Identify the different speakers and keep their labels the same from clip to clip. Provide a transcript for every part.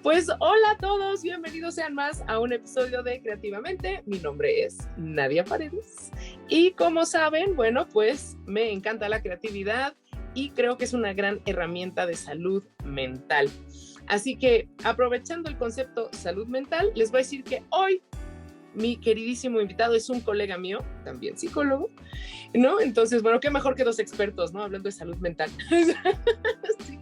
Speaker 1: Pues hola a todos, bienvenidos sean más a un episodio de Creativamente. Mi nombre es Nadia Paredes y como saben, bueno, pues me encanta la creatividad y creo que es una gran herramienta de salud mental. Así que aprovechando el concepto salud mental, les voy a decir que hoy mi queridísimo invitado es un colega mío, también psicólogo, ¿no? Entonces, bueno, qué mejor que dos expertos, ¿no? Hablando de salud mental. Sí.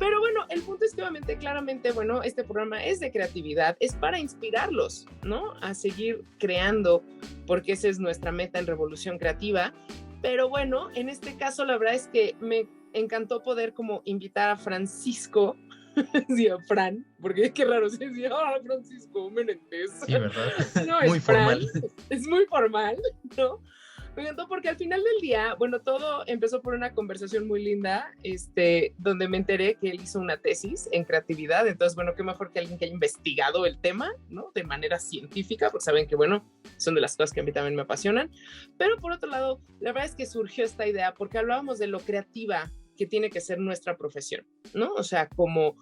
Speaker 1: Pero bueno, el punto es que obviamente, claramente, bueno, este programa es de creatividad, es para inspirarlos, ¿no? A seguir creando, porque esa es nuestra meta en Revolución Creativa. Pero bueno, en este caso, la verdad es que me encantó poder como invitar a Francisco, sí, a Fran, porque qué raro se decía, Francisco Menéndez.
Speaker 2: Sí, ¿verdad?
Speaker 1: No,
Speaker 2: Muy
Speaker 1: es Fran,
Speaker 2: formal.
Speaker 1: es muy formal, ¿no? Me encantó porque al final del día, bueno, todo empezó por una conversación muy linda, donde me enteré que él hizo una tesis en creatividad. Entonces, bueno, qué mejor que alguien que haya investigado el tema, ¿no? De manera científica, porque saben que, bueno, son de las cosas que a mí también me apasionan. Pero por otro lado, la verdad es que surgió esta idea porque hablábamos de lo creativa que tiene que ser nuestra profesión, ¿no? O sea, como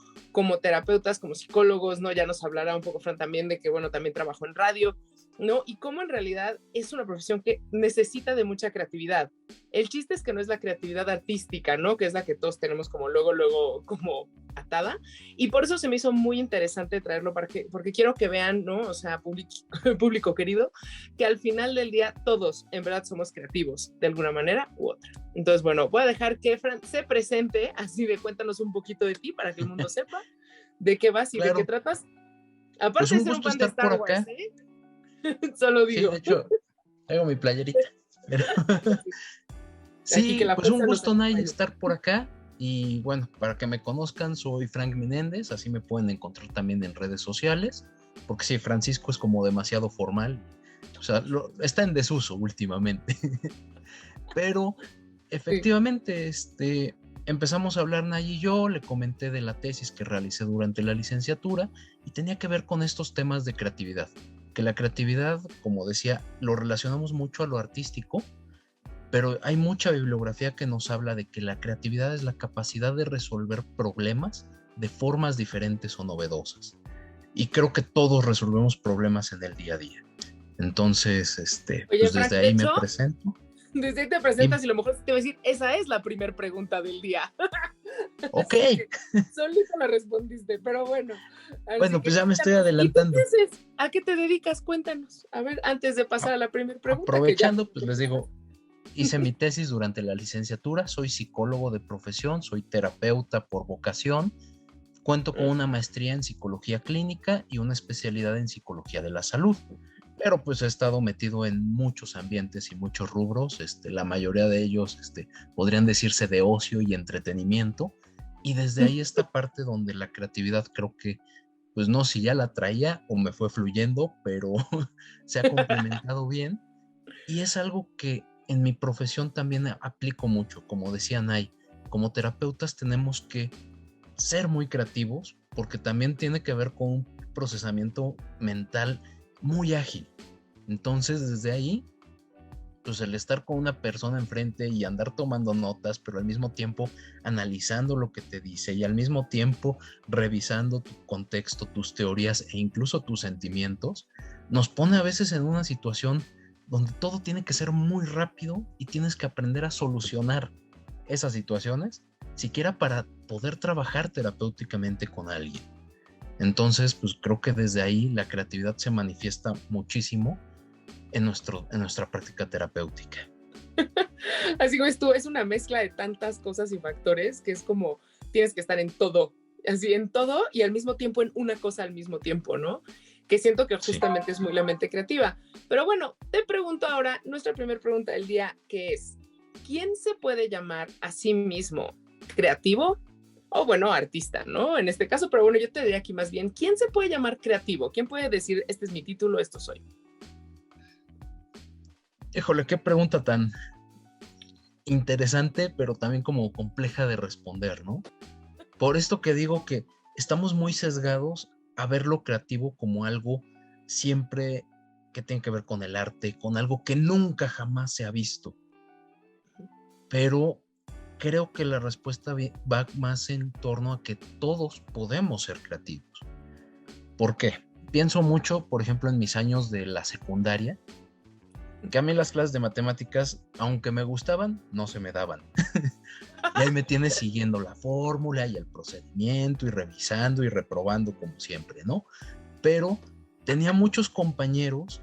Speaker 1: terapeutas, como psicólogos, ¿no? Ya nos hablará un poco Fran también de que, bueno, también trabajo en radio, ¿no? Y cómo en realidad es una profesión que necesita de mucha creatividad. El chiste es que no es la creatividad artística, ¿no? Que es la que todos tenemos como luego, como atada. Y por eso se me hizo muy interesante traerlo, porque quiero que vean, ¿no? O sea, público querido, que al final del día todos en verdad somos creativos, de alguna manera u otra. Entonces, bueno, voy a dejar que Fran se presente, así de cuéntanos un poquito de ti para que el mundo sepa de qué vas y de qué
Speaker 2: Claro,
Speaker 1: tratas.
Speaker 2: pues
Speaker 1: Aparte de
Speaker 2: un
Speaker 1: ser un
Speaker 2: gusto
Speaker 1: fan de
Speaker 2: estar
Speaker 1: Star
Speaker 2: por
Speaker 1: Wars,
Speaker 2: acá.
Speaker 1: ¿eh? Solo
Speaker 2: Sí, de
Speaker 1: digo.
Speaker 2: hecho, traigo mi playerita. Pero
Speaker 1: Aquí que
Speaker 2: sí,
Speaker 1: la
Speaker 2: pues un
Speaker 1: fuerza nos
Speaker 2: gusto, Nay,
Speaker 1: acompañe.
Speaker 2: estar por acá. Y bueno, para que me conozcan, soy Frank Menéndez, así me pueden encontrar también en redes sociales, porque sí, Francisco es como demasiado formal, o sea, está en desuso últimamente. Pero
Speaker 1: Sí.
Speaker 2: efectivamente, empezamos a hablar Nay y yo, le comenté de la tesis que realicé durante la licenciatura y tenía que ver con estos temas de creatividad, que la creatividad, como decía, lo relacionamos mucho a lo artístico, pero hay mucha bibliografía que nos habla de que la creatividad es la capacidad de resolver problemas de formas diferentes o novedosas. Y creo que todos resolvemos problemas en el día a día. Entonces,
Speaker 1: Oye,
Speaker 2: pues
Speaker 1: Frank,
Speaker 2: desde
Speaker 1: de
Speaker 2: ahí me
Speaker 1: hecho,
Speaker 2: presento.
Speaker 1: desde ahí te
Speaker 2: Dime.
Speaker 1: presentas y a lo mejor te voy a decir, esa es la primera pregunta del día.
Speaker 2: Ok,
Speaker 1: Así que solito la respondiste, pero bueno. Así
Speaker 2: bueno, pues
Speaker 1: que
Speaker 2: ya me estoy
Speaker 1: cuéntanos, ¿y tú qué
Speaker 2: adelantando.
Speaker 1: haces? ¿A qué te dedicas? Cuéntanos. A ver, antes de pasar a la primera pregunta, que ya.
Speaker 2: Aprovechando, pues les digo, hice mi tesis durante la licenciatura, soy psicólogo de profesión, soy terapeuta por vocación, cuento con una maestría en psicología clínica y una especialidad en psicología de la salud, pero pues he estado metido en muchos ambientes y muchos rubros, la mayoría de ellos podrían decirse de ocio y entretenimiento, y desde ahí esta parte donde la creatividad creo que, pues no si ya la traía o me fue fluyendo, pero se ha complementado bien. Y es algo que en mi profesión también aplico mucho, como decía Nay, como terapeutas tenemos que ser muy creativos porque también tiene que ver con un procesamiento mental muy ágil. Entonces desde ahí, pues el estar con una persona enfrente y andar tomando notas, pero al mismo tiempo analizando lo que te dice y al mismo tiempo revisando tu contexto, tus teorías e incluso tus sentimientos, nos pone a veces en una situación donde todo tiene que ser muy rápido y tienes que aprender a solucionar esas situaciones, siquiera para poder trabajar terapéuticamente con alguien. Entonces, pues creo que desde ahí la creatividad se manifiesta muchísimo en nuestra práctica terapéutica.
Speaker 1: Así como tú, es una mezcla de tantas cosas y factores que es como tienes que estar en todo, así en todo y al mismo tiempo en una cosa al mismo tiempo, ¿no? Que siento que justamente sí. Es muy la mente creativa. Pero bueno, te pregunto ahora, nuestra primera pregunta del día, que es, ¿quién se puede llamar a sí mismo creativo? O bueno, artista, ¿no? En este caso, pero bueno, yo te diría aquí más bien, ¿quién se puede llamar creativo? ¿Quién puede decir, este es mi título, esto soy?
Speaker 2: Híjole, qué pregunta tan interesante, pero también como compleja de responder, ¿no? Por esto que digo que estamos muy sesgados a ver lo creativo como algo siempre que tiene que ver con el arte, con algo que nunca jamás se ha visto. Pero creo que la respuesta va más en torno a que todos podemos ser creativos. ¿Por qué? Pienso mucho, por ejemplo, en mis años de la secundaria, que a mí las clases de matemáticas, aunque me gustaban, no se me daban. Y ahí me tienes siguiendo la fórmula y el procedimiento y revisando y reprobando como siempre, ¿no? Pero tenía muchos compañeros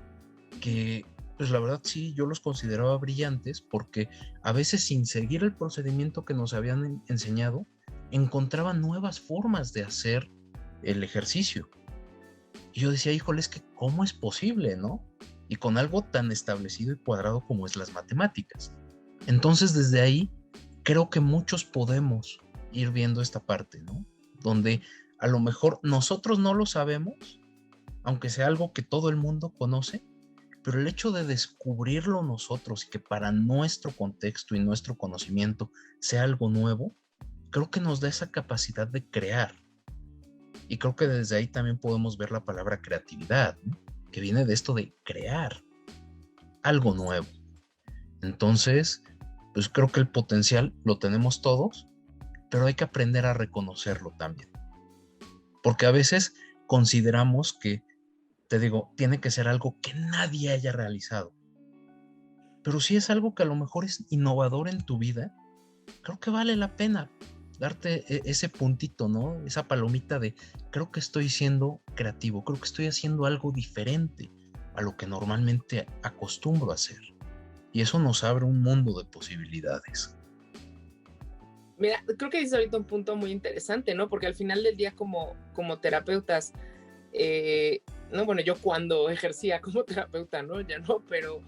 Speaker 2: que, pues la verdad sí, yo los consideraba brillantes porque a veces sin seguir el procedimiento que nos habían enseñado, encontraban nuevas formas de hacer el ejercicio. Y yo decía, híjole, es que ¿cómo es posible, no? Y con algo tan establecido y cuadrado como es las matemáticas. Entonces, desde ahí, creo que muchos podemos ir viendo esta parte, ¿no? Donde a lo mejor nosotros no lo sabemos, aunque sea algo que todo el mundo conoce, pero el hecho de descubrirlo nosotros y que para nuestro contexto y nuestro conocimiento sea algo nuevo, creo que nos da esa capacidad de crear. Y creo que desde ahí también podemos ver la palabra creatividad, ¿no? Que viene de esto de crear algo nuevo. Entonces, pues creo que el potencial lo tenemos todos, pero hay que aprender a reconocerlo también. Porque a veces consideramos que, te digo, tiene que ser algo que nadie haya realizado. Pero si es algo que a lo mejor es innovador en tu vida, creo que vale la pena darte ese puntito, ¿no? Esa palomita de creo que estoy siendo creativo, creo que estoy haciendo algo diferente a lo que normalmente acostumbro a hacer. Y eso nos abre un mundo de posibilidades.
Speaker 1: Mira, creo que dices ahorita un punto muy interesante, ¿no? Porque al final del día como terapeutas, no, bueno, yo cuando ejercía como terapeuta, ¿no? Ya no, pero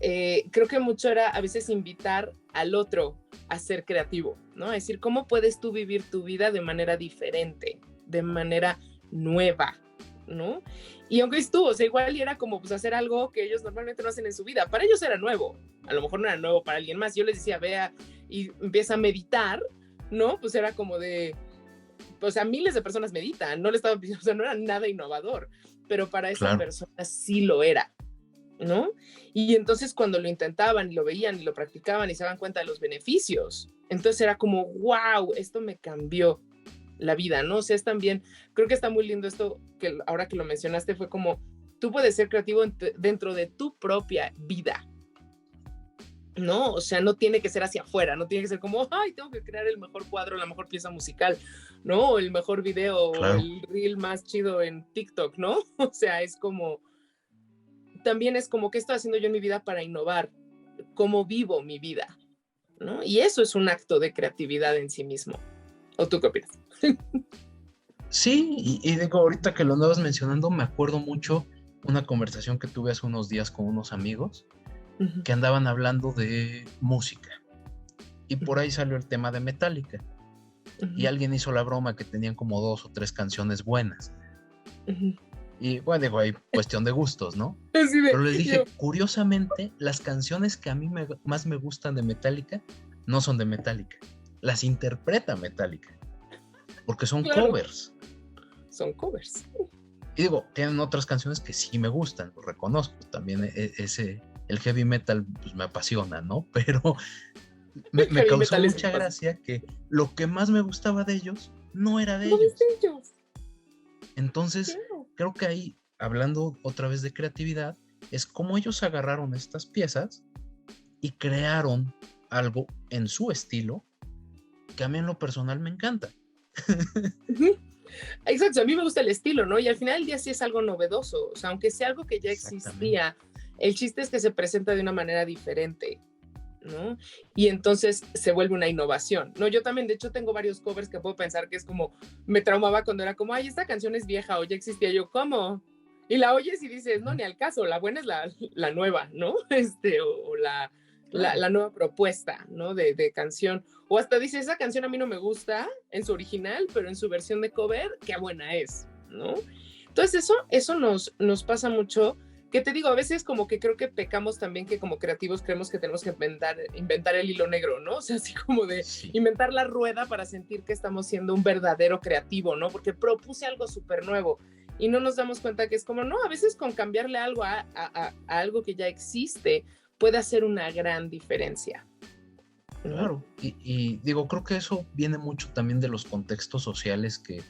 Speaker 1: creo que mucho era a veces invitar al otro a ser creativo, ¿no? Es decir, ¿cómo puedes tú vivir tu vida de manera diferente, de manera nueva, ¿no? Y aunque estuvo, o sea, igual era como pues hacer algo que ellos normalmente no hacen en su vida. Para ellos era nuevo, a lo mejor no era nuevo para alguien más. Yo les decía, vea y empieza a meditar, ¿no? Pues era como de, o sea, miles de personas meditan, no le estaba pidiendo, o sea, no era nada innovador, pero para esa
Speaker 2: Claro.
Speaker 1: persona sí lo era, ¿no? Y entonces cuando lo intentaban y lo veían y lo practicaban y se daban cuenta de los beneficios, entonces era como, wow, esto me cambió la vida, ¿no? O sea, es también, creo que está muy lindo esto, que ahora que lo mencionaste, fue como, tú puedes ser creativo dentro de tu propia vida, ¿no? O sea, no tiene que ser hacia afuera, no tiene que ser como, ay, tengo que crear el mejor cuadro, la mejor pieza musical, ¿no? O el mejor video,
Speaker 2: Claro.
Speaker 1: o el reel más chido en TikTok, ¿no? O sea, es como, también es como, ¿qué estoy haciendo yo en mi vida para innovar? ¿Cómo vivo mi vida? ¿No? Y eso es un acto de creatividad en sí mismo. ¿O tú qué opinas?
Speaker 2: Sí, y digo, ahorita que lo andabas mencionando, me acuerdo mucho una conversación que tuve hace unos días con unos amigos
Speaker 1: Uh-huh.
Speaker 2: que andaban hablando de música. Y por ahí salió el tema de Metallica.
Speaker 1: Uh-huh.
Speaker 2: Y alguien hizo la broma que tenían como 2 o 3 canciones buenas.
Speaker 1: Uh-huh.
Speaker 2: Y bueno, digo, hay cuestión de gustos, ¿no?
Speaker 1: Así de,
Speaker 2: pero les dije,
Speaker 1: yo,
Speaker 2: curiosamente, las canciones que a mí más me gustan de Metallica no son de Metallica. Las interpreta Metallica. Porque son
Speaker 1: claro,
Speaker 2: covers.
Speaker 1: son covers.
Speaker 2: Y digo, tienen otras canciones que sí me gustan, lo reconozco. También el heavy metal pues, me apasiona, ¿no? Pero me causó mucha gracia que lo que más me gustaba de ellos no era de ellos. Entonces,
Speaker 1: Claro.
Speaker 2: creo que ahí, hablando otra vez de creatividad, es como ellos agarraron estas piezas y crearon algo en su estilo que a mí en lo personal me encanta.
Speaker 1: Uh-huh. Exacto, a mí me gusta el estilo, ¿no? Y al final del día sí es algo novedoso, o sea, aunque sea algo que ya existía, el chiste es que se presenta de una manera diferente, ¿no? Y entonces se vuelve una innovación, ¿no? Yo también, de hecho, tengo varios covers que puedo pensar que es como, me traumaba cuando era como, ay, esta canción es vieja o ya existía, yo, ¿cómo? Y la oyes y dices, no, ni al caso, la buena es la nueva, ¿no? O la nueva propuesta, ¿no? De canción. O hasta dice, esa canción a mí no me gusta en su original, pero en su versión de cover, qué buena es, ¿no? Entonces eso nos pasa mucho, que te digo, a veces como que creo que pecamos también que como creativos creemos que tenemos que inventar el hilo negro, ¿no? O sea, así como de inventar la rueda para sentir que estamos siendo un verdadero creativo, ¿no? Porque propuse algo súper nuevo y no nos damos cuenta que es como, no, a veces con cambiarle algo a algo que ya existe puede hacer una gran diferencia, ¿no?
Speaker 2: Claro, y digo, creo que eso viene mucho también de los contextos sociales que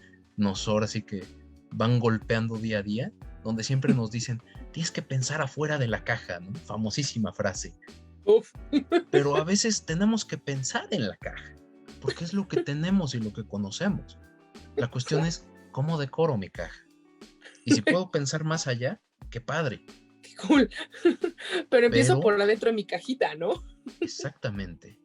Speaker 2: ahora sí que van golpeando día a día, donde siempre nos dicen, tienes que pensar afuera de la caja, ¿no? Famosísima frase.
Speaker 1: Uf.
Speaker 2: Pero a veces tenemos que pensar en la caja, porque es lo que tenemos y lo que conocemos. La cuestión es, ¿cómo decoro mi caja? Y si puedo pensar más allá, qué padre.
Speaker 1: Qué cool. Pero empiezo
Speaker 2: Pero,
Speaker 1: por adentro de mi cajita, ¿no?
Speaker 2: exactamente.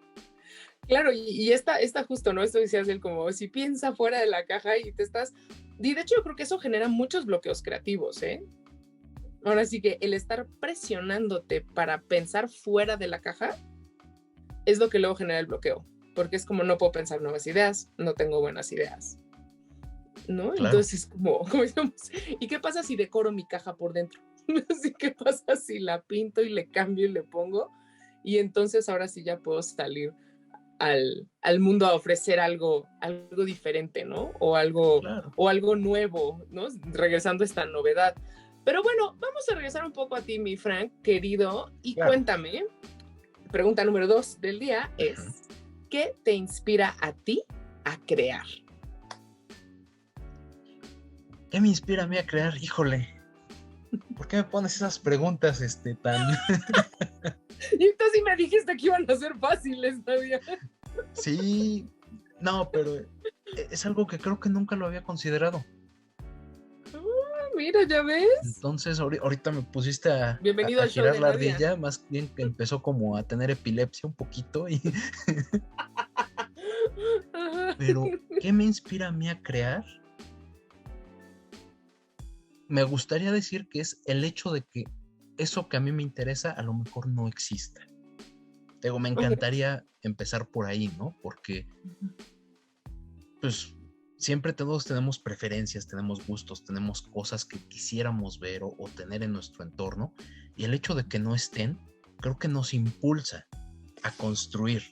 Speaker 1: Claro, y está justo, ¿no? Esto decías él como, si piensa fuera de la caja y te estás... Y de hecho yo creo que eso genera muchos bloqueos creativos, ¿eh? Ahora sí que el estar presionándote para pensar fuera de la caja es lo que luego genera el bloqueo, porque es como no puedo pensar nuevas ideas, no tengo buenas ideas, ¿no?
Speaker 2: Claro.
Speaker 1: Entonces es como digamos, ¿y qué pasa si decoro mi caja por dentro? Así, ¿qué pasa si la pinto y le cambio y le pongo? Y entonces ahora sí ya puedo salir al mundo a ofrecer algo diferente, ¿no?
Speaker 2: Claro.
Speaker 1: O algo nuevo, ¿no? Regresando a esta novedad. Pero bueno, vamos a regresar un poco a ti, mi Frank, querido, y
Speaker 2: Claro.
Speaker 1: cuéntame, pregunta número 2 del día es, ¿qué te inspira a ti a crear?
Speaker 2: ¿Qué me inspira a mí a crear? Híjole, ¿por qué me pones esas preguntas tan...
Speaker 1: Y tú sí me dijiste que iban a ser fáciles, Nadia.
Speaker 2: Sí, no, pero es algo que creo que nunca lo había considerado.
Speaker 1: Mira, ¿ya ves?
Speaker 2: Entonces ahorita me pusiste a
Speaker 1: Bienvenido al show
Speaker 2: girar
Speaker 1: de
Speaker 2: la
Speaker 1: Nadia.
Speaker 2: ardilla, más bien que empezó como a tener epilepsia un poquito. Pero, ¿qué me inspira a mí a crear? Me gustaría decir que es el hecho de que eso que a mí me interesa a lo mejor no exista. Digo, me encantaría empezar por ahí, ¿no? Porque, pues, siempre todos tenemos preferencias, tenemos gustos, tenemos cosas que quisiéramos ver o tener en nuestro entorno. Y el hecho de que no estén, creo que nos impulsa a construir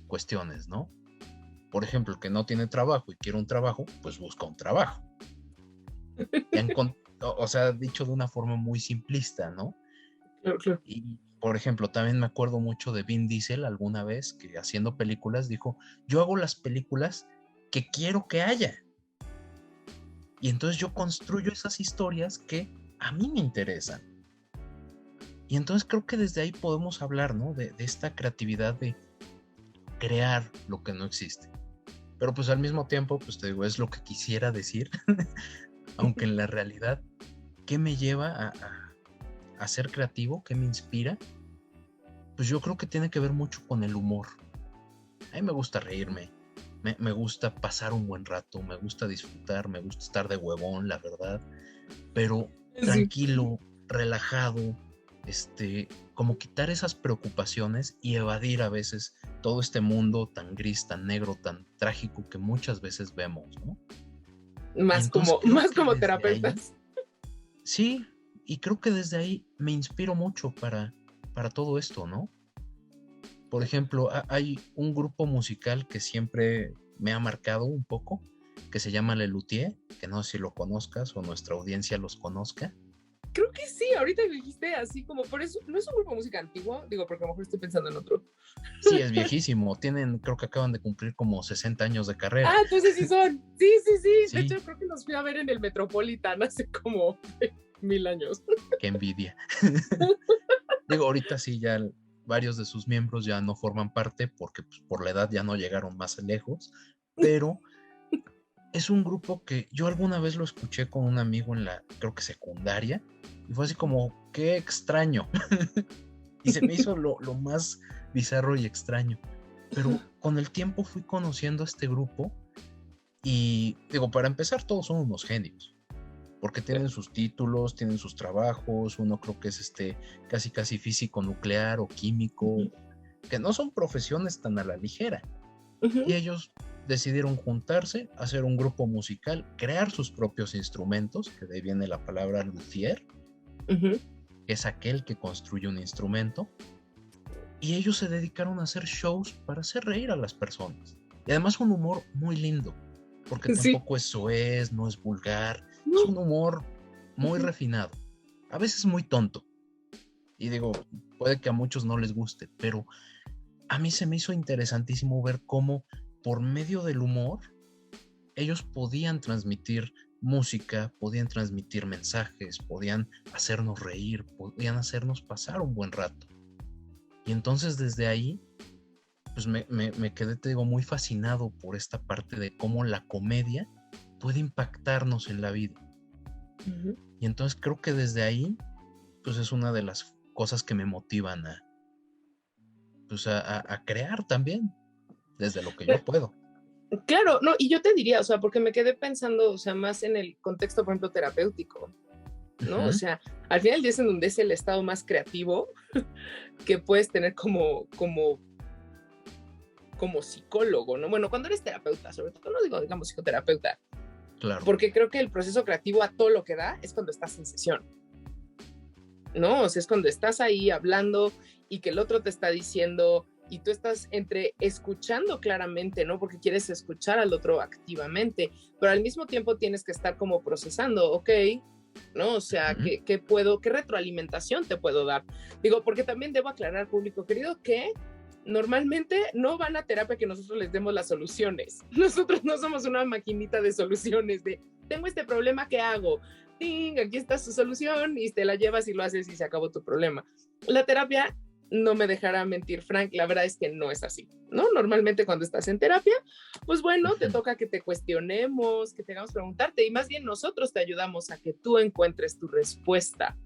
Speaker 2: cuestiones, ¿no? Por ejemplo, el que no tiene trabajo y quiere un trabajo, pues busca un trabajo. O sea, dicho de una forma muy simplista, ¿no?
Speaker 1: Claro.
Speaker 2: Y, por ejemplo, también me acuerdo mucho de Vin Diesel alguna vez que haciendo películas dijo, yo hago las películas que quiero que haya. Y entonces yo construyo esas historias que a mí me interesan. Y entonces creo que desde ahí podemos hablar, ¿no? De esta creatividad de crear lo que no existe. Pero pues al mismo tiempo, pues te digo, es lo que quisiera decir, aunque en la realidad, ¿qué me lleva a ser creativo? ¿Qué me inspira? Pues yo creo que tiene que ver mucho con el humor. A mí me gusta reírme, me gusta pasar un buen rato, me gusta disfrutar, me gusta estar de huevón, la verdad, pero tranquilo, relajado, como quitar esas preocupaciones y evadir a veces todo este mundo tan gris, tan negro, tan trágico que muchas veces vemos, ¿no?
Speaker 1: Más como terapeutas.
Speaker 2: Ahí, sí, y creo que desde ahí me inspiro mucho para todo esto, ¿no? Por ejemplo, hay un grupo musical que siempre me ha marcado un poco, que se llama Lelutier, que no sé si lo conozcas o nuestra audiencia los conozca.
Speaker 1: Creo que sí, ahorita dijiste así como, por eso, ¿no es un grupo de música antiguo? Digo, porque a lo mejor estoy pensando en otro.
Speaker 2: Sí, es viejísimo, creo que acaban de cumplir como 60 años de carrera.
Speaker 1: Ah, entonces sí son, sí. De hecho, creo que los fui a ver en el Metropolitan hace como 1000 años.
Speaker 2: Qué envidia. Digo, ahorita sí ya varios de sus miembros ya no forman parte porque pues, por la edad ya no llegaron más lejos, pero es un grupo que yo alguna vez lo escuché con un amigo en la, creo que secundaria, y fue así como, qué extraño. Y se me hizo lo más bizarro y extraño. Pero con el tiempo fui conociendo a este grupo y, digo, para empezar, todos son unos genios, porque tienen sus títulos, tienen sus trabajos, uno creo que es casi físico nuclear o químico, que no son profesiones tan a la ligera. Y ellos decidieron juntarse, hacer un grupo musical, crear sus propios instrumentos, que de ahí viene la palabra luthier, que es aquel que construye un instrumento, y ellos se dedicaron a hacer shows para hacer reír a las personas. Y además un humor muy lindo, porque tampoco es soez, no es vulgar, es un humor muy refinado, a veces muy tonto. Y digo, puede que a muchos no les guste, pero a mí se me hizo interesantísimo ver cómo por medio del humor ellos podían transmitir música, podían transmitir mensajes, podían hacernos reír, podían hacernos pasar un buen rato. Y entonces desde ahí, pues me quedé, te digo, muy fascinado por esta parte de cómo la comedia puede impactarnos en la vida.
Speaker 1: Ujú.
Speaker 2: Y entonces creo que desde ahí, pues es una de las cosas que me motivan a crear también, desde lo que yo puedo.
Speaker 1: Claro, no, y yo te diría, o sea, porque me quedé pensando, o sea, más en el contexto, por ejemplo, terapéutico, ¿no? O
Speaker 2: Uh-huh.
Speaker 1: sea, al final del día es en donde es el estado más creativo que puedes tener como psicólogo, ¿no? Bueno, cuando eres terapeuta, sobre todo, no digo, digamos, psicoterapeuta,
Speaker 2: Claro.
Speaker 1: porque creo que el proceso creativo a todo lo que da es cuando estás en sesión, ¿no? O sea, es cuando estás ahí hablando y que el otro te está diciendo y tú estás entre escuchando claramente, ¿no? Porque quieres escuchar al otro activamente, pero al mismo tiempo tienes que estar como procesando, ok, ¿no? O sea,
Speaker 2: Uh-huh.
Speaker 1: ¿qué retroalimentación te puedo dar? Digo, porque también debo aclarar, público querido, que normalmente no van a terapia que nosotros les demos las soluciones. Nosotros no somos una maquinita de soluciones de, tengo este problema, ¿qué hago? ¡Ting! Aquí está su solución y te la llevas y lo haces y se acabó tu problema. La terapia, no me dejará mentir Frank, la verdad es que no es así, ¿no? Normalmente cuando estás en terapia, pues bueno, te toca que te cuestionemos, que te hagamos preguntarte y más bien nosotros te ayudamos a que tú encuentres tu respuesta,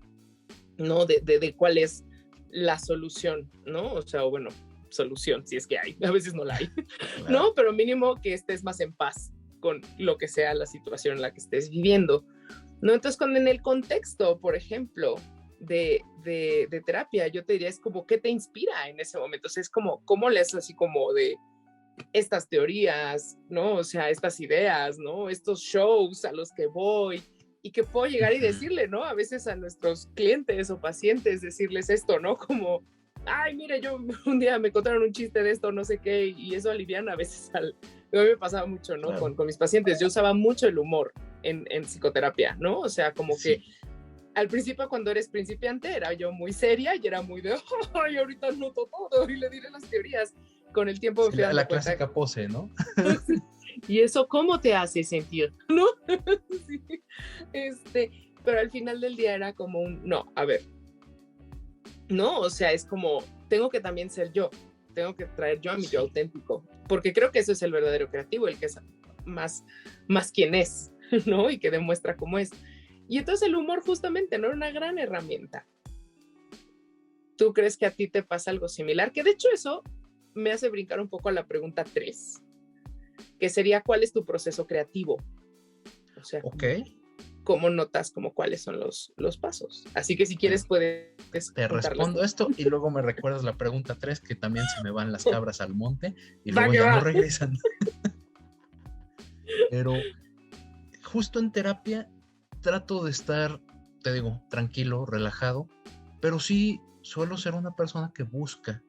Speaker 1: ¿no? De cuál es la solución, ¿no? O sea, bueno, solución, si es que hay, a veces no la hay,
Speaker 2: Claro.
Speaker 1: ¿no? Pero mínimo que estés más en paz con lo que sea la situación en la que estés viviendo, ¿no? Entonces, en el contexto, por ejemplo, de terapia, yo te diría, es como, ¿qué te inspira en ese momento? O sea, es como, ¿cómo lees así como de estas teorías, ¿no? O sea, estas ideas, ¿no? Estos shows a los que voy y que puedo llegar y decirle, ¿no? A veces a nuestros clientes o pacientes, decirles esto, ¿no? Como, ay, mire, yo un día me contaron un chiste de esto, no sé qué, y eso aliviana a veces a mí me pasaba mucho, ¿no?
Speaker 2: Claro.
Speaker 1: Con mis pacientes, yo usaba mucho el humor en psicoterapia, ¿no? O sea, como
Speaker 2: Sí.
Speaker 1: que al principio cuando eres principiante era yo muy seria y era muy de, ay, ahorita noto todo y le diré las teorías. Con el tiempo me fui dando
Speaker 2: La
Speaker 1: cuenta.
Speaker 2: clásica pose, ¿no?
Speaker 1: ¿Y eso cómo te hace sentir? ¿No? Sí. Pero al final del día era como un, no, a ver, no, o sea, es como, tengo que también ser yo, tengo que traer yo a mi yo auténtico, porque creo que eso es el verdadero creativo, el que es más quien es, ¿no? Y que demuestra cómo es. Y entonces el humor justamente, ¿no? Era una gran herramienta. ¿Tú crees que a ti te pasa algo similar? Que de hecho eso me hace brincar un poco a la pregunta 3, que sería, ¿cuál es tu proceso creativo? O sea,
Speaker 2: okay.
Speaker 1: ¿Cómo notas como cuáles son los pasos? Así que si quieres puedes
Speaker 2: te respondo esto y luego me recuerdas la pregunta 3, que también se me van las cabras al monte y luego ya no regresan. Pero justo en terapia trato de estar, te digo, tranquilo, relajado, pero sí suelo ser una persona que busca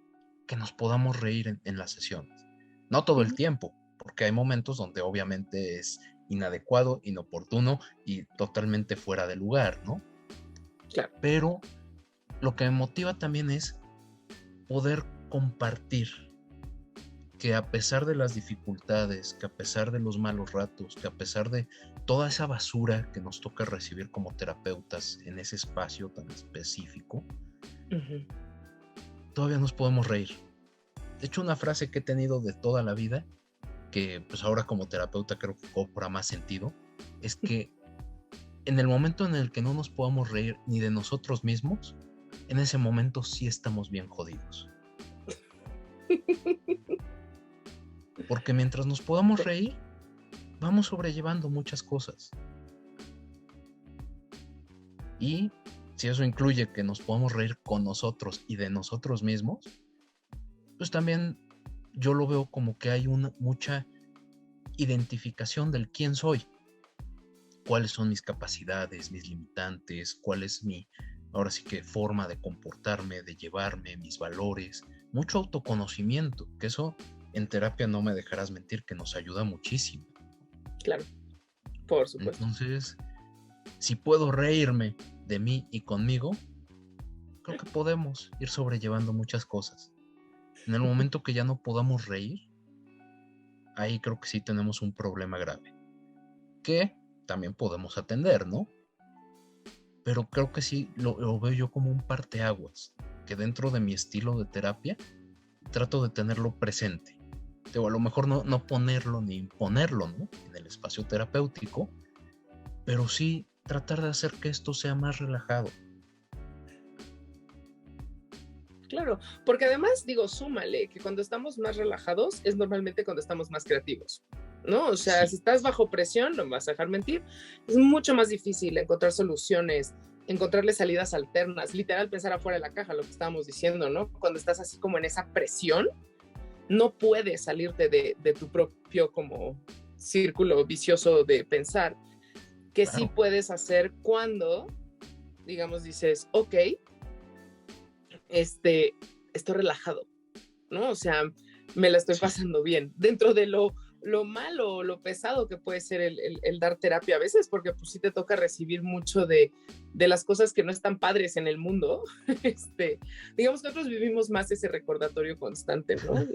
Speaker 2: que nos podamos reír en las sesiones. No todo el tiempo, porque hay momentos donde obviamente es inadecuado, inoportuno y totalmente fuera de lugar, ¿no?
Speaker 1: Claro.
Speaker 2: Pero lo que me motiva también es poder compartir que a pesar de las dificultades, que a pesar de los malos ratos, que a pesar de toda esa basura que nos toca recibir como terapeutas en ese espacio tan específico, todavía nos podemos reír. De hecho, una frase que he tenido de toda la vida, que pues ahora como terapeuta creo que cobra más sentido, es que en el momento en el que no nos podamos reír ni de nosotros mismos, en ese momento sí estamos bien jodidos. Porque mientras nos podamos reír, vamos sobrellevando muchas cosas. Y si eso incluye que nos podamos reír con nosotros y de nosotros mismos, pues también yo lo veo como que hay mucha identificación del quién soy, cuáles son mis capacidades, mis limitantes, cuál es mi, ahora sí que forma de comportarme, de llevarme, mis valores, mucho autoconocimiento, que eso en terapia no me dejarás mentir que nos ayuda muchísimo.
Speaker 1: Claro, por supuesto.
Speaker 2: Entonces, si puedo reírme de mí y conmigo, creo que podemos ir sobrellevando muchas cosas. En el momento que ya no podamos reír, ahí creo que sí tenemos un problema grave. Que también podemos atender, ¿no? Pero creo que sí lo veo yo como un parteaguas, que dentro de mi estilo de terapia trato de tenerlo presente. A lo mejor no ponerlo ni imponerlo, ¿no?, en el espacio terapéutico, pero sí tratar de hacer que esto sea más relajado.
Speaker 1: Claro, porque además, digo, súmale que cuando estamos más relajados es normalmente cuando estamos más creativos, ¿no? O sea,
Speaker 2: Sí.
Speaker 1: si estás bajo presión, no me vas a dejar mentir, es mucho más difícil encontrar soluciones, encontrarle salidas alternas, literal pensar afuera de la caja, lo que estábamos diciendo, ¿no? Cuando estás así como en esa presión, no puedes salirte de tu propio como círculo vicioso de pensar, que sí
Speaker 2: Claro.
Speaker 1: puedes hacer cuando, digamos, dices, ok, estoy relajado, ¿no? O sea, me la estoy
Speaker 2: Sí.
Speaker 1: pasando bien, dentro de lo malo, lo pesado que puede ser el dar terapia a veces, porque pues sí te toca recibir mucho de las cosas que no están padres en el mundo. Digamos que nosotros vivimos más ese recordatorio constante, ¿no?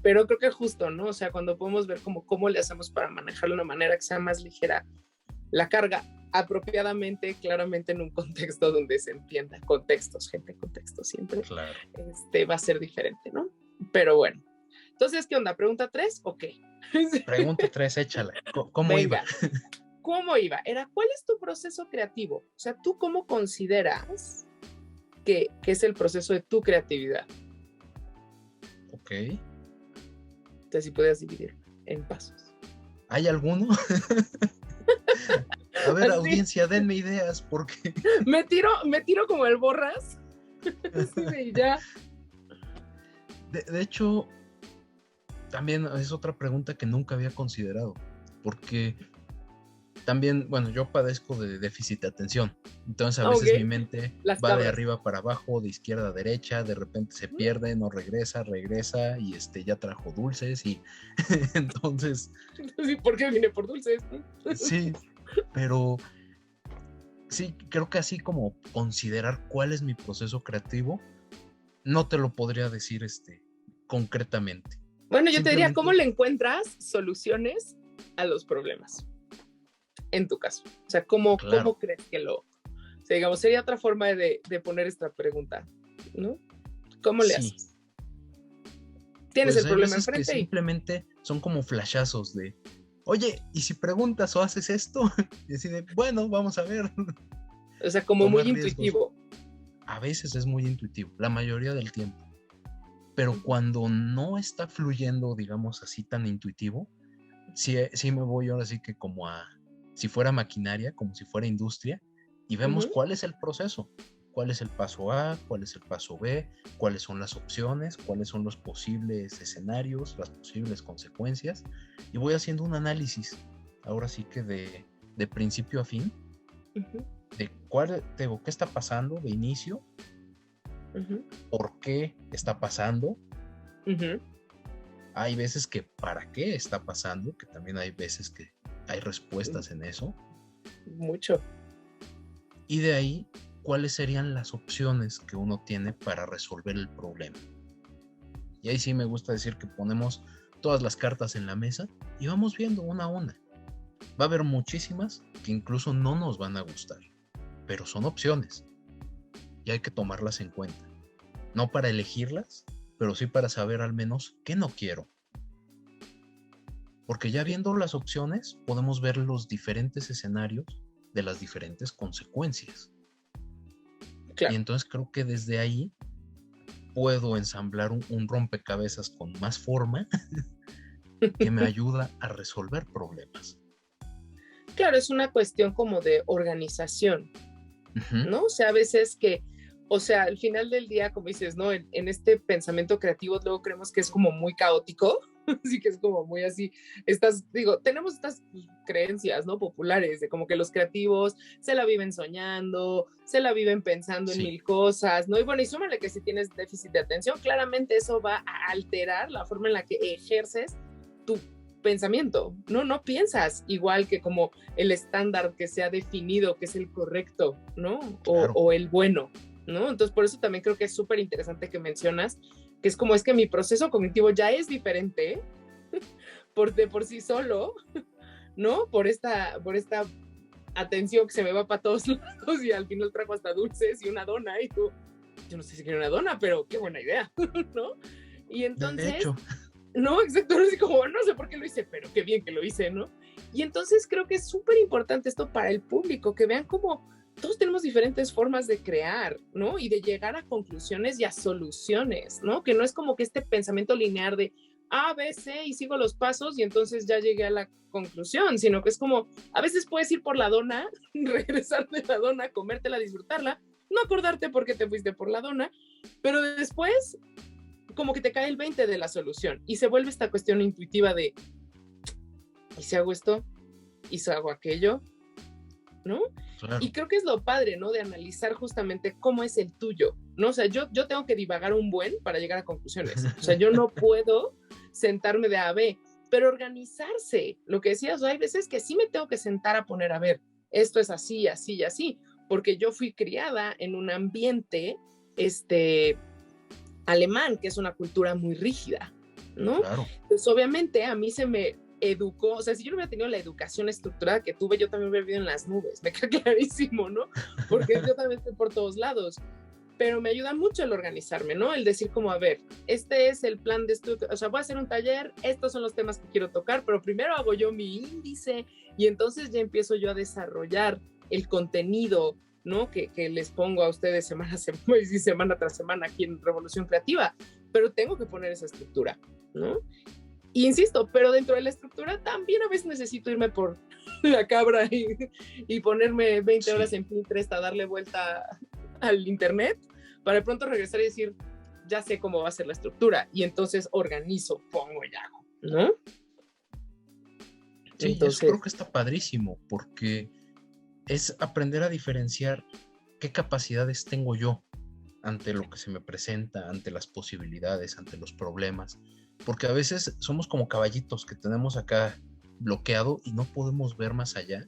Speaker 1: Pero creo que justo, ¿no? O sea, cuando podemos ver cómo le hacemos para manejarlo de una manera que sea más ligera la carga, apropiadamente, claramente en un contexto donde se entienda, contextos siempre,
Speaker 2: Claro.
Speaker 1: va a ser diferente, ¿no? Pero bueno, entonces, ¿qué onda? ¿Pregunta 3 o qué?
Speaker 2: Pregunta 3, échala. ¿Cómo
Speaker 1: Venga,
Speaker 2: iba?
Speaker 1: ¿cómo iba? Era, ¿cuál es tu proceso creativo? O sea, ¿tú cómo consideras que es el proceso de tu creatividad?
Speaker 2: Ok.
Speaker 1: Entonces, si puedes dividir en pasos.
Speaker 2: ¿Hay alguno? A ver,
Speaker 1: Así,
Speaker 2: audiencia, denme ideas, porque
Speaker 1: me tiro como el borras. Así de ya.
Speaker 2: de hecho, también es otra pregunta que nunca había considerado, porque también, bueno, yo padezco de déficit de atención, entonces a
Speaker 1: Ok,
Speaker 2: veces mi mente
Speaker 1: las
Speaker 2: va de
Speaker 1: cabras.
Speaker 2: arriba para abajo, de izquierda a derecha, de repente se pierde, no regresa y ya trajo dulces y entonces,
Speaker 1: Sí, ¿por qué vine por dulces?
Speaker 2: sí, pero sí, creo que así como considerar cuál es mi proceso creativo, no te lo podría decir concretamente.
Speaker 1: Bueno, yo te diría, ¿cómo
Speaker 2: Simplemente,
Speaker 1: le encuentras soluciones a los problemas? En tu caso. O sea, ¿cómo
Speaker 2: claro,
Speaker 1: crees que lo...? O sea, digamos, sería otra forma de poner esta pregunta, ¿no? ¿Cómo le
Speaker 2: sí.
Speaker 1: haces? Tienes
Speaker 2: Pues
Speaker 1: el
Speaker 2: hay
Speaker 1: problema
Speaker 2: veces que
Speaker 1: enfrente y...
Speaker 2: simplemente son como flashazos de, oye, ¿y si preguntas o haces esto? Y así de, bueno, vamos a ver,
Speaker 1: O sea, como muy
Speaker 2: tomar riesgos.
Speaker 1: intuitivo.
Speaker 2: A veces es muy intuitivo, la mayoría del tiempo. Pero cuando no está fluyendo, digamos así, tan intuitivo, sí me voy ahora sí que como si fuera maquinaria, como si fuera industria, y vemos cuál es el proceso, cuál es el paso A, cuál es el paso B, cuáles son las opciones, cuáles son los posibles escenarios, las posibles consecuencias, y voy haciendo un análisis, ahora sí que de principio a fin, de qué está pasando de inicio, por qué está pasando. Hay veces que para qué está pasando, que también hay veces que hay respuestas en eso.
Speaker 1: Mucho.
Speaker 2: Y de ahí, ¿cuáles serían las opciones que uno tiene para resolver el problema? Y ahí sí me gusta decir que ponemos todas las cartas en la mesa y vamos viendo una a una. Va a haber muchísimas que incluso no nos van a gustar, pero son opciones y hay que tomarlas en cuenta. No para elegirlas, pero sí para saber al menos qué no quiero. Porque ya viendo las opciones, podemos ver los diferentes escenarios de las diferentes consecuencias.
Speaker 1: Claro.
Speaker 2: Y entonces creo que desde ahí puedo ensamblar un rompecabezas con más forma que me ayuda a resolver problemas.
Speaker 1: Claro, es una cuestión como de organización,
Speaker 2: Uh-huh.
Speaker 1: ¿no? O sea, a veces que, o sea, al final del día, como dices, ¿no? En este pensamiento creativo luego creemos que es como muy caótico, así que es como muy así, tenemos estas creencias, ¿no? Populares, de como que los creativos se la viven soñando, se la viven pensando en
Speaker 2: Sí.
Speaker 1: mil cosas, ¿no? Y bueno, y súmale que si tienes déficit de atención, claramente eso va a alterar la forma en la que ejerces tu pensamiento, no piensas igual que como el estándar que se ha definido que es el correcto, ¿no?
Speaker 2: Claro.
Speaker 1: O el bueno, ¿no? Entonces por eso también creo que es súper interesante que mencionas que es que mi proceso cognitivo ya es diferente de por sí solo, ¿no? Por esta atención que se me va para todos lados y al final trajo hasta dulces y una dona y tú, yo no sé si quiero una dona, pero qué buena idea, ¿no? Y entonces,
Speaker 2: De hecho,
Speaker 1: no, exacto, así como, no sé por qué lo hice, pero qué bien que lo hice, ¿no? Y entonces creo que es súper importante esto para el público, que vean cómo todos tenemos diferentes formas de crear, ¿no? Y de llegar a conclusiones y a soluciones, ¿no? Que no es como que este pensamiento lineal de A, B, C y sigo los pasos y entonces ya llegué a la conclusión, sino que es como, a veces puedes ir por la dona, regresar de la dona, comértela, disfrutarla, no acordarte por qué te fuiste por la dona, pero después como que te cae el 20 de la solución y se vuelve esta cuestión intuitiva de, ¿y si hago esto? ¿Y si hago aquello? ¿No?
Speaker 2: claro.
Speaker 1: Y creo que es lo padre, ¿no? De analizar justamente cómo es el tuyo, ¿no? O sea, yo tengo que divagar un buen para llegar a conclusiones. O sea, yo no puedo sentarme de A a B, pero organizarse, lo que decías, hay veces que sí me tengo que sentar a poner, a ver, esto es así, así y así, porque yo fui criada en un ambiente, alemán, que es una cultura muy rígida, ¿no?
Speaker 2: Claro.
Speaker 1: Pues obviamente a mí se me educó, o sea, si yo no hubiera tenido la educación estructurada que tuve, yo también hubiera vivido en las nubes, me queda clarísimo, ¿no? Porque yo también estoy por todos lados, pero me ayuda mucho el organizarme, ¿no? El decir como, a ver, este es el plan de estudio, o sea, voy a hacer un taller, estos son los temas que quiero tocar, pero primero hago yo mi índice y entonces ya empiezo yo a desarrollar el contenido, ¿no? Que les pongo a ustedes semana tras semana aquí en Revolución Creativa, pero tengo que poner esa estructura, ¿no? Y insisto, pero dentro de la estructura también a veces necesito irme por la cabra y ponerme 20 horas en Pinterest a darle vuelta al internet para de pronto regresar y decir, ya sé cómo va a ser la estructura y entonces organizo, pongo y hago, ¿no?
Speaker 2: Sí,
Speaker 1: entonces,
Speaker 2: eso creo que está padrísimo porque es aprender a diferenciar qué capacidades tengo yo ante lo que se me presenta, ante las posibilidades, ante los problemas, porque a veces somos como caballitos que tenemos acá bloqueado y no podemos ver más allá.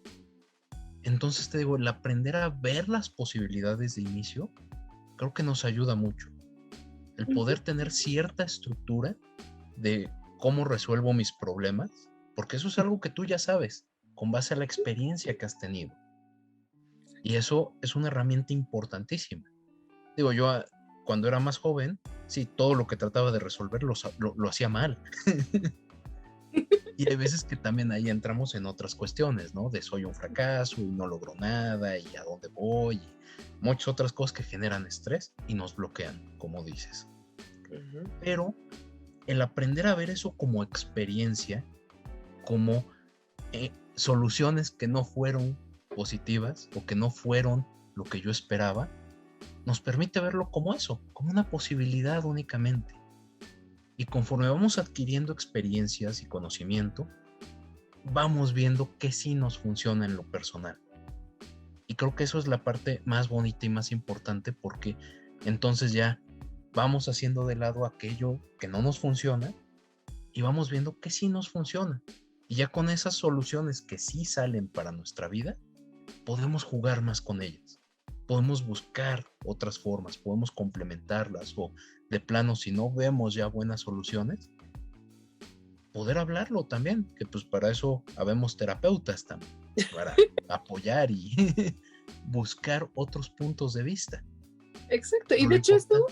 Speaker 2: Entonces te digo, el aprender a ver las posibilidades de inicio, creo que nos ayuda mucho. El poder tener cierta estructura de cómo resuelvo mis problemas, porque eso es algo que tú ya sabes, con base a la experiencia que has tenido. Y eso es una herramienta importantísima. Digo, yo cuando era más joven, sí, todo lo que trataba de resolver lo hacía mal. Y hay veces que también ahí entramos en otras cuestiones, ¿no? De soy un fracaso y no logro nada y a dónde voy y muchas otras cosas que generan estrés y nos bloquean, como dices. Pero el aprender a ver eso como experiencia, como soluciones que no fueron positivas o que no fueron lo que yo esperaba, nos permite verlo como eso, como una posibilidad únicamente. Y conforme vamos adquiriendo experiencias y conocimiento, vamos viendo qué sí nos funciona en lo personal. Y creo que eso es la parte más bonita y más importante porque entonces ya vamos haciendo de lado aquello que no nos funciona y vamos viendo qué sí nos funciona. Y ya con esas soluciones que sí salen para nuestra vida, podemos jugar más con ellas. Podemos buscar otras formas, podemos complementarlas o de plano, si no vemos ya buenas soluciones, poder hablarlo también, que pues para eso habemos terapeutas también, para apoyar y buscar otros puntos de vista.
Speaker 1: Exacto, y de hecho esto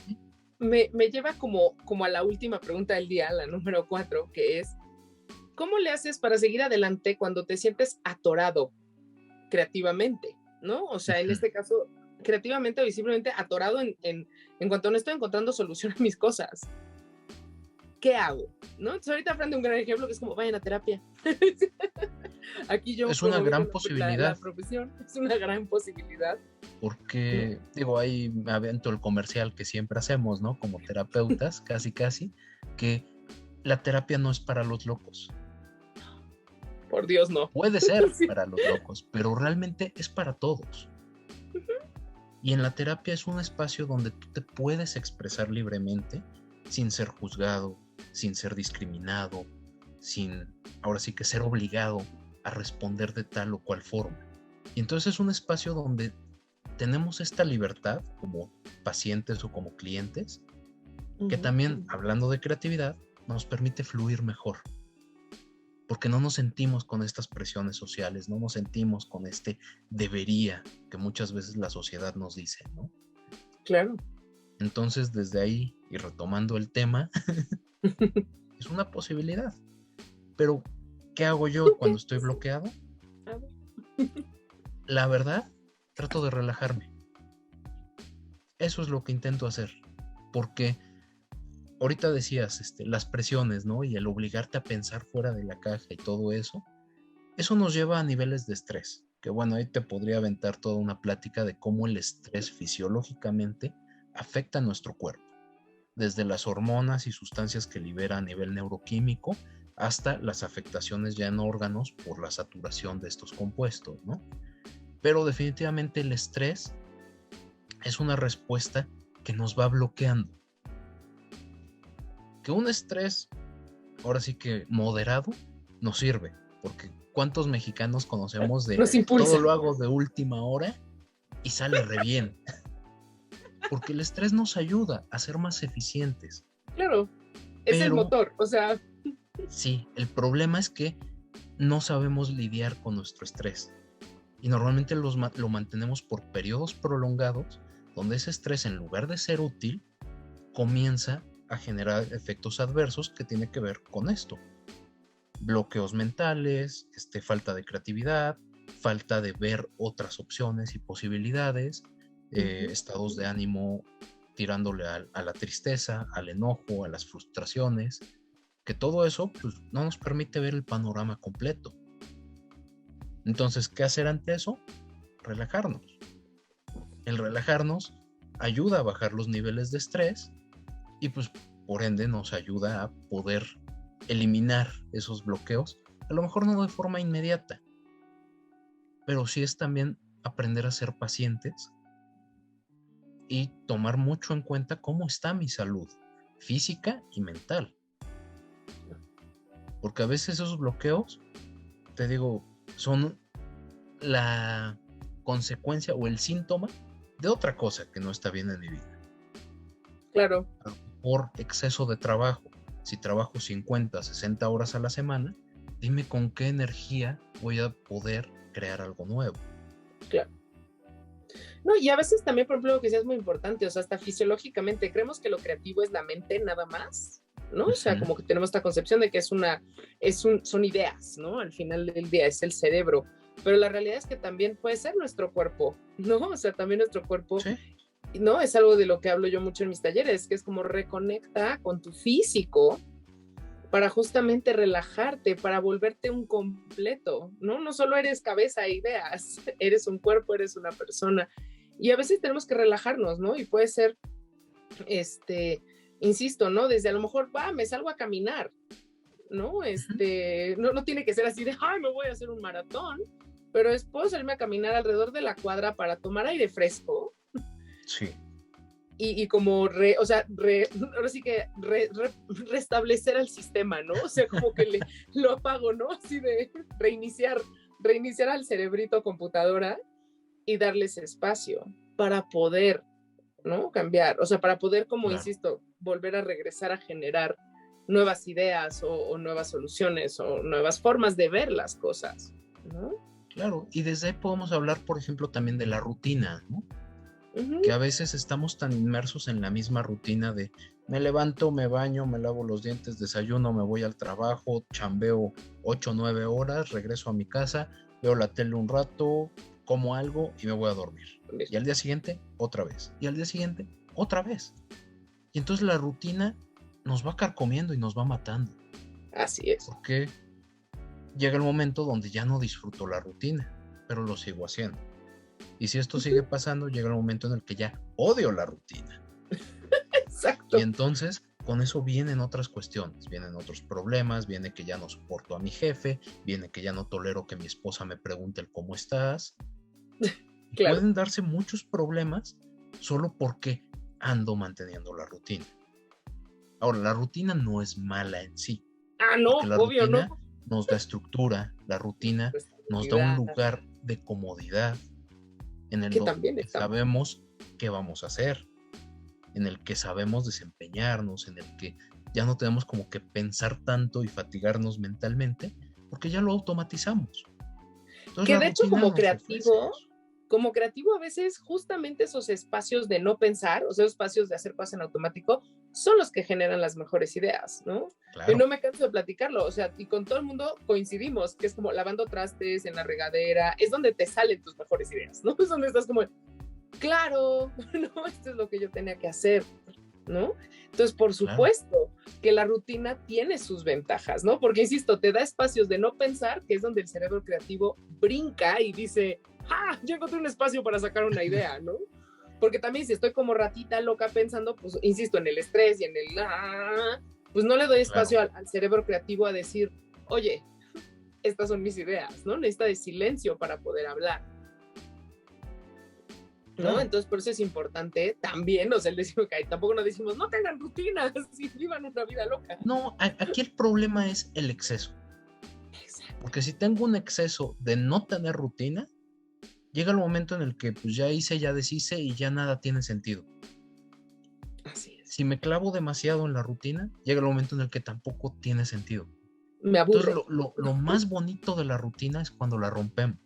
Speaker 1: me lleva como a la última pregunta del día, la número 4, que es, ¿cómo le haces para seguir adelante cuando te sientes atorado creativamente, ¿no? O sea, en este caso, creativamente o visiblemente atorado en cuanto no estoy encontrando solución a mis cosas. ¿Qué hago? ¿No? Entonces ahorita aprende un gran ejemplo que es como vayan a terapia. Aquí yo
Speaker 2: es una gran posibilidad.
Speaker 1: La profesión es una gran posibilidad.
Speaker 2: Porque, digo, ahí me avento el comercial que siempre hacemos, ¿no? Como terapeutas, casi, que la terapia no es para los locos.
Speaker 1: Por Dios, no.
Speaker 2: Puede ser para los locos, pero realmente es para todos. Y en la terapia es un espacio donde tú te puedes expresar libremente, sin ser juzgado, sin ser discriminado, sin, ahora sí que ser obligado a responder de tal o cual forma. Y entonces es un espacio donde tenemos esta libertad como pacientes o como clientes, que también, hablando de creatividad, nos permite fluir mejor. porque no nos sentimos con estas presiones sociales, no nos sentimos con este debería que muchas veces la sociedad nos dice, ¿no?
Speaker 1: Claro.
Speaker 2: Entonces, desde ahí, y retomando el tema, es una posibilidad. Pero, ¿qué hago yo cuando estoy bloqueado?
Speaker 1: A ver.
Speaker 2: La verdad, trato de relajarme. Eso es lo que intento hacer, porque ahorita decías, las presiones, ¿no? Y el obligarte a pensar fuera de la caja y todo eso nos lleva a niveles de estrés, que bueno, ahí te podría aventar toda una plática de cómo el estrés fisiológicamente afecta a nuestro cuerpo, desde las hormonas y sustancias que libera a nivel neuroquímico hasta las afectaciones ya en órganos por la saturación de estos compuestos, ¿no? Pero definitivamente el estrés es una respuesta que nos va bloqueando. Que un estrés, ahora sí que moderado, nos sirve, porque ¿cuántos mexicanos conocemos de
Speaker 1: Nos impulsa.
Speaker 2: todo lo hago de última hora y sale re bien? Porque el estrés nos ayuda a ser más eficientes.
Speaker 1: Claro, es el motor, o sea.
Speaker 2: Sí, el problema es que no sabemos lidiar con nuestro estrés y normalmente lo mantenemos por periodos prolongados donde ese estrés, en lugar de ser útil, comienza a generar efectos adversos que tienen que ver con esto. Bloqueos mentales, falta de creatividad, falta de ver otras opciones y posibilidades, estados de ánimo tirándole a la tristeza, al enojo, a las frustraciones, que todo eso pues, no nos permite ver el panorama completo. Entonces, ¿qué hacer ante eso? Relajarnos. El relajarnos ayuda a bajar los niveles de estrés y pues por ende nos ayuda a poder eliminar esos bloqueos, a lo mejor no de forma inmediata, pero sí es también aprender a ser pacientes y tomar mucho en cuenta cómo está mi salud física y mental. Porque a veces esos bloqueos, te digo, son la consecuencia o el síntoma de otra cosa que no está bien en mi vida.
Speaker 1: Claro.
Speaker 2: Por exceso de trabajo. Si trabajo 50, 60 horas a la semana, dime con qué energía voy a poder crear algo nuevo.
Speaker 1: Claro. No, y a veces también, por ejemplo, lo que decías es muy importante, o sea, hasta fisiológicamente, creemos que lo creativo es la mente nada más, ¿no? O sea, como que tenemos esta concepción de que son ideas, ¿no? Al final del día es el cerebro, pero la realidad es que también puede ser nuestro cuerpo, ¿no? O sea, también nuestro cuerpo, ¿sí? ¿No? Es algo de lo que hablo yo mucho en mis talleres, que es como reconecta con tu físico para justamente relajarte, para volverte un completo, ¿no? No solo eres cabeza e ideas, eres un cuerpo, eres una persona. Y a veces tenemos que relajarnos, ¿no? Y puede ser, insisto, ¿no? Desde a lo mejor, me salgo a caminar, ¿no? No tiene que ser así de, me voy a hacer un maratón, pero puedo salirme a caminar alrededor de la cuadra para tomar aire fresco.
Speaker 2: Sí.
Speaker 1: Y como, ahora sí que restablecer al sistema, ¿no? O sea, como que lo apago, ¿no? Así de reiniciar al cerebrito computadora y darles espacio para poder, ¿no? Cambiar, o sea, para poder, como insisto, volver a regresar a generar nuevas ideas o nuevas soluciones o nuevas formas de ver las cosas, ¿no?
Speaker 2: Claro, y desde ahí podemos hablar, por ejemplo, también de la rutina, ¿no? Que a veces estamos tan inmersos en la misma rutina de me levanto, me baño, me lavo los dientes, desayuno, me voy al trabajo, chambeo 8 o 9 horas, regreso a mi casa, veo la tele un rato, como algo y me voy a dormir. Y al día siguiente, otra vez. Y al día siguiente, otra vez. Y entonces la rutina nos va carcomiendo y nos va matando.
Speaker 1: Así es.
Speaker 2: Porque llega el momento donde ya no disfruto la rutina, pero lo sigo haciendo. Y si esto sigue pasando, llega el momento en el que ya odio la rutina.
Speaker 1: Exacto.
Speaker 2: Y entonces, con eso vienen otras cuestiones, vienen otros problemas, viene que ya no soporto a mi jefe, viene que ya no tolero que mi esposa me pregunte el cómo estás. Claro. Pueden darse muchos problemas solo porque ando manteniendo la rutina. Ahora, la rutina no es mala en sí.
Speaker 1: No,
Speaker 2: la
Speaker 1: obvio,
Speaker 2: rutina
Speaker 1: no.
Speaker 2: Nos da estructura, la rutina nos da un lugar de comodidad en el que sabemos qué vamos a hacer, en el que sabemos desempeñarnos, en el que ya no tenemos como que pensar tanto y fatigarnos mentalmente, porque ya lo automatizamos. Entonces,
Speaker 1: que
Speaker 2: la
Speaker 1: de hecho
Speaker 2: rutina nos ofrece eso.
Speaker 1: como creativo a veces justamente esos espacios de no pensar, o sea, esos espacios de hacer cosas en automático, son los que generan las mejores ideas, ¿no? Y
Speaker 2: Claro,
Speaker 1: no me canso de platicarlo, o sea, y con todo el mundo coincidimos, que es como lavando trastes en la regadera, es donde te salen tus mejores ideas, ¿no? Es donde estás como, claro, no, esto es lo que yo tenía que hacer, ¿no? Entonces, por
Speaker 2: claro.
Speaker 1: supuesto que la rutina tiene sus ventajas, ¿no? Porque, insisto, te da espacios de no pensar, que es donde el cerebro creativo brinca y dice, ¡ah! Yo encontré un espacio para sacar una idea, ¿no? Porque también si estoy como ratita loca pensando, pues, insisto, en el estrés y en el, pues no le doy
Speaker 2: Claro,
Speaker 1: espacio al cerebro creativo a decir, oye, estas son mis ideas, ¿no? Necesita de silencio para poder hablar. ¿No?
Speaker 2: claro.
Speaker 1: Entonces, por eso es importante también, o sea, el decir, que tampoco nos decimos, no tengan rutinas, y vivan una vida loca.
Speaker 2: No, aquí el problema es el exceso.
Speaker 1: Exacto.
Speaker 2: Porque si tengo un exceso de no tener rutina, llega el momento en el que pues ya hice, ya deshice y ya nada tiene sentido.
Speaker 1: Así es.
Speaker 2: Si me clavo demasiado en la rutina, llega el momento en el que tampoco tiene sentido.
Speaker 1: Me
Speaker 2: Entonces,
Speaker 1: aburro.
Speaker 2: lo más bonito de la rutina es cuando la rompemos,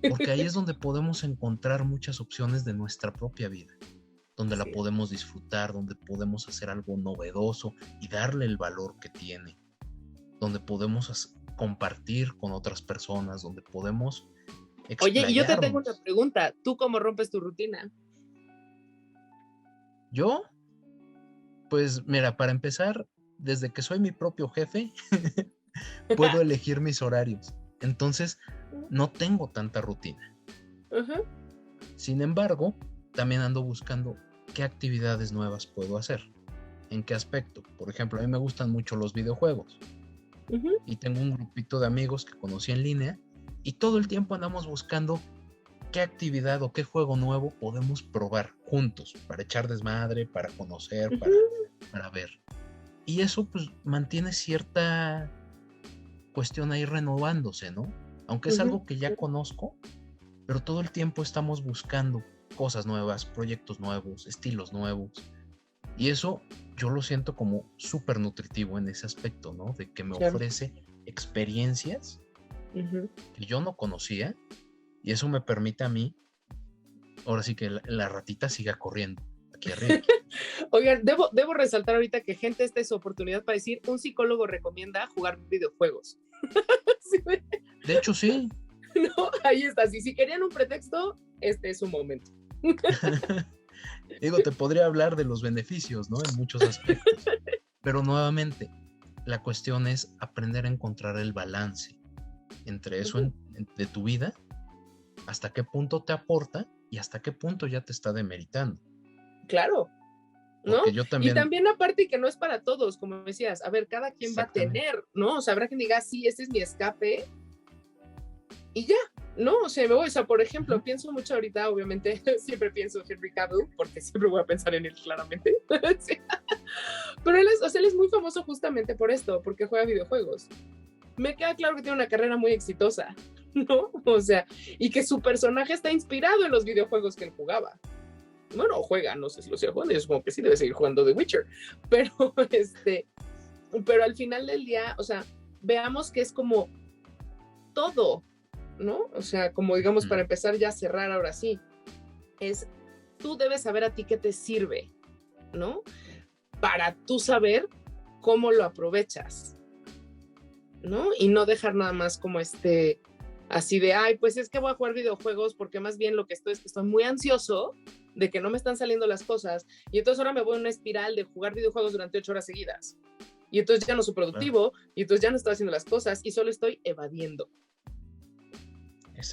Speaker 2: porque ahí es donde podemos encontrar muchas opciones de nuestra propia vida, donde la
Speaker 1: Así es.
Speaker 2: podemos disfrutar, donde podemos hacer algo novedoso y darle el valor que tiene, donde podemos compartir con otras personas, donde podemos
Speaker 1: Oye, y yo te tengo una
Speaker 2: explayarnos.
Speaker 1: pregunta. ¿Tú cómo rompes tu rutina?
Speaker 2: Yo, pues mira, para empezar, desde que soy mi propio jefe, puedo elegir mis horarios. Entonces, no tengo tanta rutina.
Speaker 1: Ajá,
Speaker 2: Sin embargo, también ando buscando qué actividades nuevas puedo hacer. ¿En qué aspecto? Por ejemplo, a mí me gustan mucho los videojuegos
Speaker 1: ajá,
Speaker 2: y tengo un grupito de amigos que conocí en línea y todo el tiempo andamos buscando qué actividad o qué juego nuevo podemos probar juntos para echar desmadre, para conocer,
Speaker 1: ajá,
Speaker 2: para ver. Y eso pues mantiene cierta cuestión ahí renovándose, ¿no? Aunque es
Speaker 1: ajá.
Speaker 2: algo que ya conozco, pero todo el tiempo estamos buscando cosas nuevas, proyectos nuevos, estilos nuevos. Y eso yo lo siento como súper nutritivo en ese aspecto, ¿no? De que me
Speaker 1: Claro.
Speaker 2: ofrece experiencias
Speaker 1: Ajá.
Speaker 2: que yo no conocía y eso me permite a mí, ahora sí que la ratita siga corriendo aquí arriba.
Speaker 1: Oigan, debo resaltar ahorita que gente, esta es su oportunidad para decir, un psicólogo recomienda jugar videojuegos. ¿Sí?
Speaker 2: De hecho, sí.
Speaker 1: ¿No? Ahí está. Si querían un pretexto, este es su momento.
Speaker 2: Digo, te podría hablar de los beneficios, ¿no? En muchos aspectos. Pero nuevamente, la cuestión es aprender a encontrar el balance entre eso de tu vida, hasta qué punto te aporta y hasta qué punto ya te está demeritando.
Speaker 1: Claro, ¿no?
Speaker 2: Porque yo
Speaker 1: Y
Speaker 2: también,
Speaker 1: también aparte que no es para todos, como decías, a ver, cada quien va a
Speaker 2: exactamente.
Speaker 1: tener, ¿no? O sea, habrá quien diga, sí, este es mi escape y ya, ¿no? O sea, me voy, o sea, por ejemplo,
Speaker 2: Uh-huh.
Speaker 1: pienso mucho ahorita, obviamente, siempre pienso en Henry Cavill, porque siempre voy a pensar en él claramente. Sí. Pero él es, o sea, él es muy famoso justamente por esto, porque juega videojuegos. Me queda claro que tiene una carrera muy exitosa, ¿no? O sea, y que su personaje está inspirado en los videojuegos que él jugaba. Bueno, juega, no sé si lo sigue jugando, yo supongo que sí debe seguir jugando The Witcher, pero pero al final del día, o sea, veamos que es como todo, ¿no? O sea, como digamos,
Speaker 2: Uh-huh.
Speaker 1: para empezar ya a cerrar ahora sí, es tú debes saber a ti qué te sirve, ¿no? Para tú saber cómo lo aprovechas, ¿no? Y no dejar nada más como así de, ay, pues es que voy a jugar videojuegos porque más bien lo que estoy es que estoy muy ansioso de que no me están saliendo las cosas y entonces ahora me voy a una espiral de jugar videojuegos durante 8 horas seguidas y entonces ya no soy
Speaker 2: Claro,
Speaker 1: productivo y entonces ya no estoy haciendo las cosas y solo estoy evadiendo,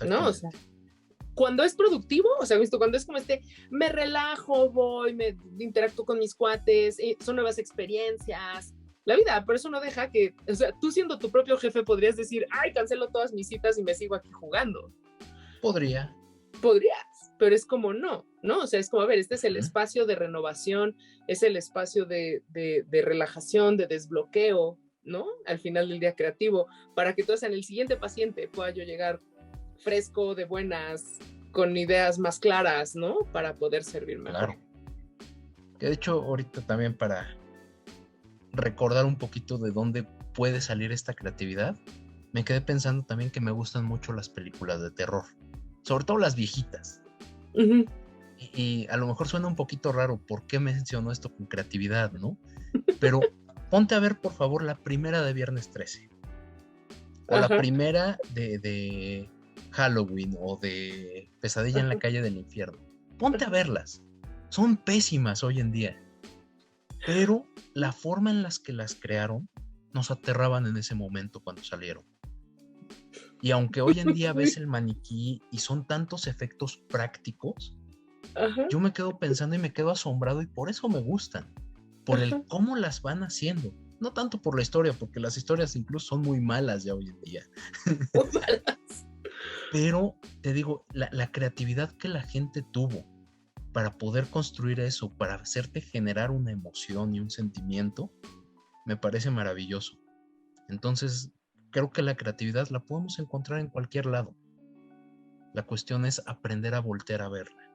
Speaker 1: ¿no? O sea,
Speaker 2: exactamente.
Speaker 1: cuando es productivo, o sea, visto cuando es como me relajo, voy, me interactúo con mis cuates, son nuevas experiencias, la vida, pero eso no deja que, o sea, tú siendo tu propio jefe podrías decir, ay, cancelo todas mis citas y me sigo aquí jugando.
Speaker 2: Podría.
Speaker 1: Podrías, pero es como no, ¿no? O sea, es como, a ver, este es el
Speaker 2: Uh-huh.
Speaker 1: espacio de renovación, es el espacio de relajación, de desbloqueo, ¿no? Al final del día creativo, para que entonces en el siguiente paciente pueda yo llegar fresco, de buenas, con ideas más claras, ¿no? Para poder servir mejor.
Speaker 2: Claro. Que de hecho, ahorita también para recordar un poquito de dónde puede salir esta creatividad, me quedé pensando también que me gustan mucho las películas de terror, sobre todo las viejitas.
Speaker 1: Uh-huh.
Speaker 2: Y a lo mejor suena un poquito raro por qué menciono esto con creatividad, ¿no? Pero ponte a ver, por favor, la primera de Viernes 13. O la primera de Halloween o de Pesadilla en la calle del infierno. Ponte a verlas. Son pésimas hoy en día. Pero la forma en las que las crearon nos aterraban en ese momento cuando salieron. Y aunque hoy en día ves el maniquí y son tantos efectos prácticos, yo me quedo pensando y me quedo asombrado y por eso me gustan. Por el cómo las van haciendo. No tanto por la historia, porque las historias incluso son muy malas ya hoy en día. Pero te digo, la creatividad que la gente tuvo para poder construir eso, para hacerte generar una emoción y un sentimiento, me parece maravilloso. Entonces, creo que la creatividad la podemos encontrar en cualquier lado. La cuestión es aprender a voltear a verla.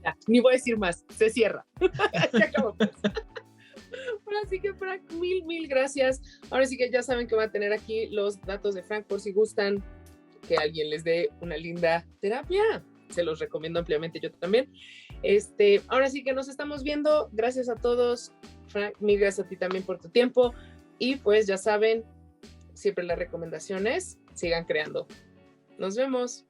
Speaker 1: Ya, ni voy a decir más, se cierra. Se acabó. Pues. Así que Frank, mil gracias. Ahora sí que ya saben que va a tener aquí los datos de Frank por si gustan que alguien les dé una linda terapia. Se los recomiendo ampliamente, yo también. Ahora sí que nos estamos viendo. Gracias a todos. Frank, mil gracias a ti también por tu tiempo. Y pues ya saben, siempre la recomendación es sigan creando. Nos vemos.